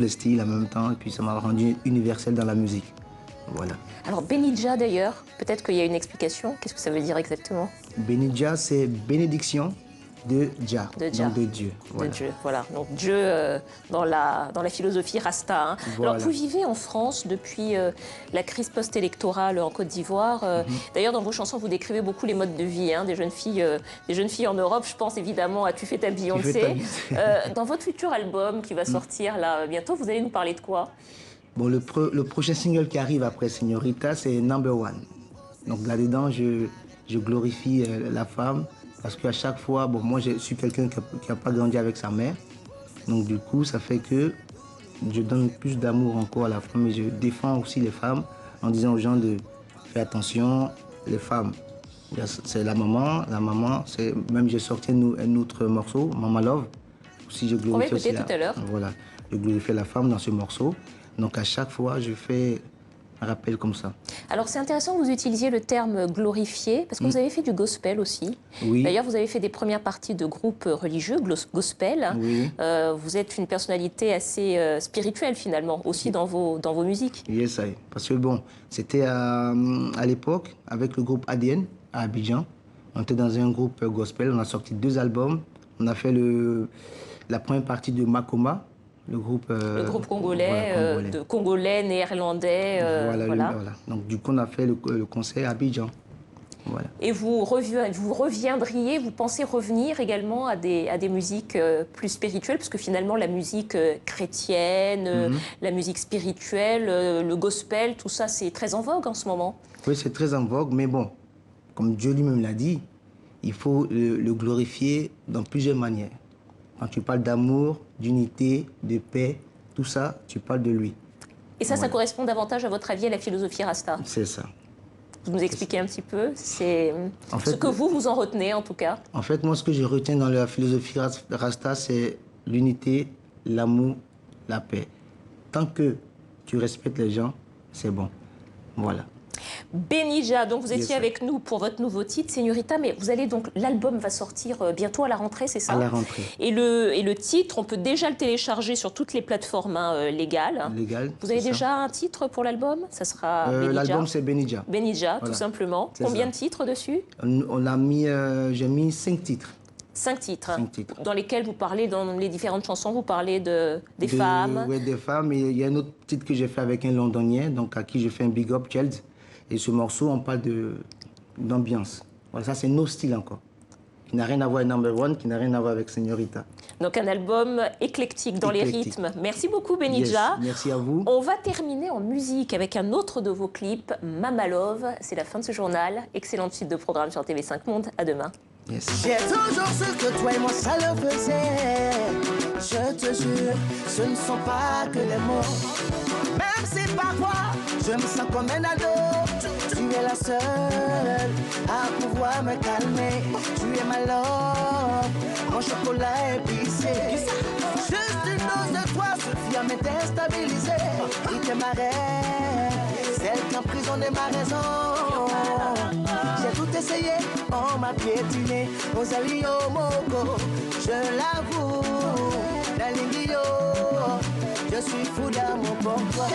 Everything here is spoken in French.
les styles en même temps et puis ça m'a rendu universel dans la musique. Voilà. Alors Benidja d'ailleurs, peut-être qu'il y a une explication. Qu'est-ce que ça veut dire exactement? Benidja, c'est bénédiction de Dja, De Dja. donc de Dieu. Voilà. De Dieu, voilà. Donc Dieu dans la philosophie Rasta. Hein. Voilà. Alors vous vivez en France depuis la crise post-électorale en Côte d'Ivoire. D'ailleurs, dans vos chansons, vous décrivez beaucoup les modes de vie des jeunes filles en Europe. Je pense évidemment à Tu fais ta Beyoncé. Dans votre futur album qui va sortir là bientôt, vous allez nous parler de quoi? Bon, le prochain single qui arrive après Señorita, c'est Number One. Donc là-dedans, je glorifie la femme. Parce qu'à chaque fois, bon, moi je suis quelqu'un qui n'a pas grandi avec sa mère. Donc du coup, ça fait que je donne plus d'amour encore à la femme et je défends aussi les femmes en disant aux gens de faire attention, les femmes. C'est la maman, c'est même j'ai sorti un autre morceau, Mama Love. Aussi, je glorifie aussi tout à l'heure. Voilà, je glorifie la femme dans ce morceau. Donc à chaque fois, je fais un rappel comme ça. Alors c'est intéressant que vous utilisiez le terme glorifié, parce que vous avez fait du gospel aussi. Oui. D'ailleurs, vous avez fait des premières parties de groupes religieux, gospel. Oui. Vous êtes une personnalité assez spirituelle finalement, aussi dans vos musiques. Yes, I. Parce que bon, c'était à l'époque, avec le groupe ADN, à Abidjan. On était dans un groupe gospel, on a sorti 2 albums. On a fait la première partie de Makoma. Le groupe congolais, voilà, congolais, néerlandais. Voilà. Donc du coup, on a fait le concert à Abidjan. Voilà. Et vous reviendriez, vous pensez revenir également à des musiques plus spirituelles, parce que finalement la musique chrétienne, la musique spirituelle, le gospel, tout ça c'est très en vogue en ce moment. Oui, c'est très en vogue, mais bon, comme Dieu lui-même l'a dit, il faut le glorifier dans plusieurs manières. Quand tu parles d'amour, d'unité, de paix, tout ça, tu parles de lui. Et ça, ça correspond davantage à votre avis à la philosophie Rasta? C'est ça. Vous nous expliquez un petit peu? C'est ce que vous en retenez en tout cas? En fait, moi, ce que je retiens dans la philosophie Rasta, c'est l'unité, l'amour, la paix. Tant que tu respectes les gens, c'est bon. Voilà. Benidja, donc vous étiez avec nous pour votre nouveau titre, Señorita, mais vous allez donc, l'album va sortir bientôt à la rentrée, c'est ça? À la rentrée. Et le titre, on peut déjà le télécharger sur toutes les plateformes légales. Vous avez déjà un titre pour l'album? Ça sera Benidja. L'album c'est Benidja. Benidja, voilà. Tout simplement. Combien de titres dessus? J'ai mis 5 titres. 5 titres. 5 titres. Dans lesquels vous parlez, dans les différentes chansons, vous parlez des femmes. Oui, des femmes. Et il y a un autre titre que j'ai fait avec un Londonien, donc à qui je fais un big up, Child. Et ce morceau, on parle d'ambiance. Voilà, ça c'est nos styles encore. Qui n'a rien à voir avec Number One, qui n'a rien à voir avec Señorita. Donc un album éclectique dans les rythmes. Merci beaucoup Benidja. Yes, merci à vous. On va terminer en musique avec un autre de vos clips, Mama Love. C'est la fin de ce journal. Excellente suite de programme sur TV5 Monde. À demain. Yes. J'ai toujours su que toi et moi ça le faisait. Je te jure, ce ne sont pas que les mots. Même si parfois je me sens comme un ado, tu es la seule à pouvoir me calmer. Tu es ma love, mon chocolat épicé. Juste une dose de toi suffit à me déstabiliser. Oui, t'es ma reine, celle qui emprisonnait ma raison. J'ai tout essayé, on m'a piétiné. Rosalio Mogo, je l'avoue. La Lingio, je suis fou d'amour pour toi.